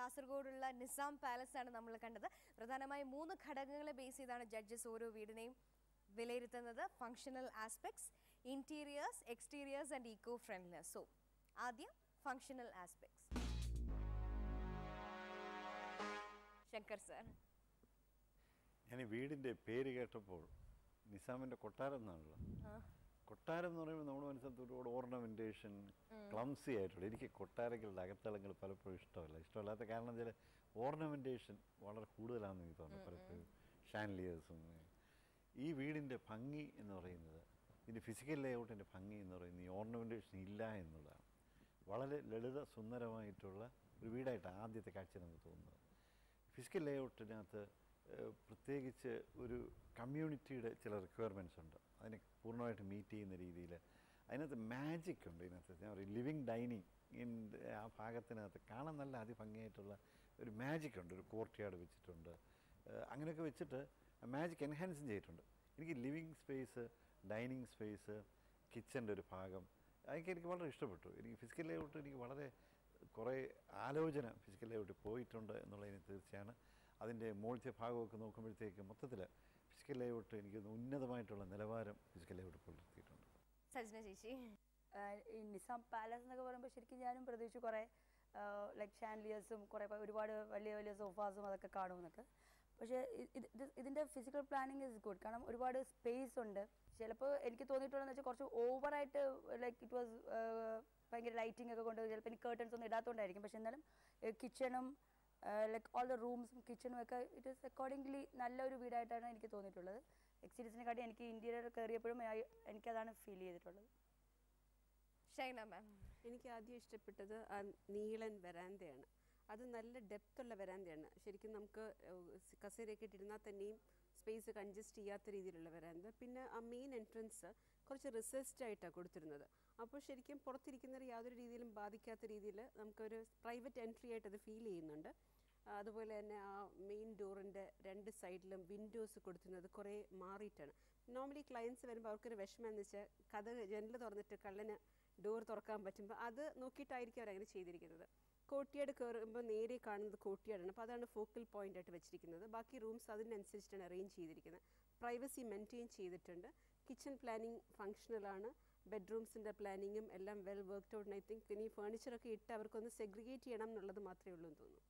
കാസർഗോഡുള്ള Nizam palace ആണ് നമ്മൾ കണ്ടത്. പ്രധാനമായും 3 ഘടകങ്ങളെ ബേസ് ചെയ്താണ് ജഡ്ജസ് ഓരോ വീടിനെയും വിലയിരുത്തുന്നത്. Functional aspects, interiors, exteriors and Eeco friendliness. So ആദ്യം ഫങ്ഷണൽ ആസ്പെക്ട്സ്. ശങ്കർ സർ, ഞാൻ ഈ വീടിൻ്റെ പേര് കേട്ടപ്പോൾ നിസാമിൻ്റെ കൊട്ടാരം എന്നാണല്ലോ. കൊട്ടാരം എന്ന് പറയുമ്പോൾ നമ്മുടെ മനസ്സിലത്ത് ഒരുപാട് ഓർണമെൻറ്റേഷൻ, ക്ലംസി ആയിട്ടുള്ള. എനിക്ക് കൊട്ടാരങ്ങളുടെ അകത്തളങ്ങൾ പലപ്പോഴും ഇഷ്ടമല്ലാത്ത കാരണം വെച്ചാൽ ഓർണമെൻറ്റേഷൻ വളരെ കൂടുതലാണെന്ന് എനിക്ക് തോന്നുന്നു. പലപ്പോഴും ഷാൻലിയേഴ്സും. ഈ വീടിൻ്റെ ഭംഗി എന്ന് പറയുന്നത്, ഇതിൻ്റെ ഫിസിക്കൽ ലേഔട്ടിൻ്റെ ഭംഗി എന്ന് പറയുന്നത് ഈ ഓർണമെൻറ്റേഷൻ ഇല്ല എന്നുള്ളതാണ്. വളരെ ലളിത സുന്ദരമായിട്ടുള്ള ഒരു വീടായിട്ടാണ് ആദ്യത്തെ കാഴ്ച നമുക്ക് തോന്നുന്നത്. ഫിസിക്കൽ ലേഔട്ടിനകത്ത് പ്രത്യേകിച്ച് ഒരു കമ്മ്യൂണിറ്റിയുടെ ചില റിക്വയർമെൻറ്റ്സ് ഉണ്ട്. അതിനെ പൂർണ്ണമായിട്ട് മീറ്റ് ചെയ്യുന്ന രീതിയിൽ അതിനകത്ത് മാജിക് ഉണ്ട്. ഇതിനകത്ത് ഞാൻ പറയും ലിവിങ് ഡൈനിങ് ആ ഭാഗത്തിനകത്ത് കാണാൻ നല്ല അതിഭംഗിയായിട്ടുള്ള ഒരു മാജിക് ഉണ്ട്. ഒരു കോർട്ട് യാർഡ് വെച്ചിട്ടുണ്ട്. അങ്ങനെയൊക്കെ വെച്ചിട്ട് മാജിക് എൻഹാൻസും ചെയ്തിട്ടുണ്ട്. എനിക്ക് ലിവിങ് സ്പേസ്, ഡൈനിങ് സ്പേസ്, കിച്ചൻ്റെ ഒരു ഭാഗം അതൊക്കെ എനിക്ക് വളരെ ഇഷ്ടപ്പെട്ടു. എനിക്ക് ഫിസിക്കൽ ലേഔട്ട് എനിക്ക് വളരെ കുറേ ആലോചന ഫിസിക്കൽ ലേഔട്ട് പോയിട്ടുണ്ട് എന്നുള്ളതിന് തീർച്ചയാണ്. അതിൻ്റെ മുകളിലത്തെ ഭാഗമൊക്കെ നോക്കുമ്പോഴത്തേക്ക് മൊത്തത്തിൽ ഫിസിക്കൽ ലേഔട്ട് എനിക്ക് ഉന്നതമായിട്ടുള്ള നിലവാരം ഫിസിക്കൽ ലേഔട്ട് പുലർത്തിയിട്ടുണ്ട്. സജ്ന ചേച്ചി, ഈ നിസാം പാലസ് എന്നൊക്കെ പറയുമ്പോൾ ശരിക്കും ഞാനും പ്രതീക്ഷിച്ചു കുറേ ലൈക്ക് ഷാൻലിയേഴ്സും കുറേ ഒരുപാട് വലിയ വലിയ സോഫാസും അതൊക്കെ കാണുമെന്നൊക്കെ. പക്ഷേ ഇതിൻ്റെ ഫിസിക്കൽ പ്ലാനിങ് ഈസ് ഗുഡ്. കാരണം ഒരുപാട് സ്പേസ് ഉണ്ട്. ചിലപ്പോൾ എനിക്ക് തോന്നിയിട്ടുള്ളതെന്ന് വെച്ചാൽ കുറച്ച് ഓവറായിട്ട് ലൈക്ക് ഇറ്റ് വാസ് ഭയങ്കര ലൈറ്റിംഗ് ഒക്കെ കൊണ്ട് ചിലപ്പോൾ എനിക്ക് കേർട്ടൻസ് ഒന്നും ഇടാത്തതുകൊണ്ടായിരിക്കും. പക്ഷേ എന്നാലും കിച്ചണും ലൈക്ക് ഓൾ ദ റൂംസും കിച്ചണും ഒക്കെ ഇറ്റ് ഈസ് അക്കോർഡിംഗ്ലി നല്ലൊരു വീടായിട്ടാണ് എനിക്ക് തോന്നിയിട്ടുള്ളത്. എക്സ്റ്റീരിയസിനെക്കാട്ടി എനിക്ക് ഇൻറ്റീരിയർ കയറിയപ്പോഴും എനിക്കതാണ് ഫീൽ ചെയ്തിട്ടുള്ളത്. ഷൈന മാം, എനിക്ക് ആദ്യം ഇഷ്ടപ്പെട്ടത് ആ നീളൻ വരാന്തയാണ്. അത് നല്ല ഡെപ്തുള്ള വരാന്തയാണ്. ശരിക്കും നമുക്ക് കസേരയൊക്കെ ഇട്ടിരുന്നാൽ തന്നെയും സ്പേസ് കൺജസ്റ്റ് ചെയ്യാത്ത രീതിയിലുള്ള വരാന്ത. പിന്നെ ആ മെയിൻ എൻട്രൻസ് കുറച്ച് റിസസ്റ്റ് ആയിട്ടാണ് കൊടുത്തിരുന്നത്. അപ്പോൾ ശരിക്കും പുറത്തിരിക്കുന്നവർ യാതൊരു രീതിയിലും ബാധിക്കാത്ത രീതിയിൽ നമുക്കൊരു പ്രൈവറ്റ് എൻട്രി ആയിട്ട് അത് ഫീൽ ചെയ്യുന്നുണ്ട്. അതുപോലെ തന്നെ ആ മെയിൻ ഡോറിൻ്റെ 2 സൈഡിലും വിൻഡോസ് കൊടുത്തിരുന്നത് കുറേ മാറിയിട്ടാണ്. നോർമലി ക്ലയൻസ് വരുമ്പോൾ അവർക്കൊരു വിഷമം എന്ന് വെച്ചാൽ ജനൽ തുറന്നിട്ട് കള്ളന് ഡോർ തുറക്കാൻ പറ്റുമ്പോൾ അത് നോക്കിയിട്ടായിരിക്കും അവരങ്ങനെ ചെയ്തിരിക്കുന്നത്. കോർട്ട്യാർഡ് കയറുമ്പോൾ നേരെ കാണുന്നത് കോർട്ട്യാർഡാണ്. അപ്പോൾ അതാണ് ഫോക്കൽ പോയിന്റ് ആയിട്ട് വെച്ചിരിക്കുന്നത്. ബാക്കി റൂംസ് അതിനനുസരിച്ചിട്ടാണ് അറേഞ്ച് ചെയ്തിരിക്കുന്നത്. പ്രൈവസി മെയിൻറ്റെയിൻ ചെയ്തിട്ടുണ്ട്. കിച്ചൺ പ്ലാനിങ് ഫങ്ഷണലാണ്. ബെഡ്റൂംസിൻ്റെ പ്ലാനിങ്ങും എല്ലാം well worked out. I think ഇനി ഫേർണിച്ചറൊക്കെ ഇട്ട് അവർക്കൊന്ന് സെഗ്രിഗേറ്റ് ചെയ്യണം എന്നുള്ളത് മാത്രമേ ഉള്ളൂ എന്ന് തോന്നുന്നു.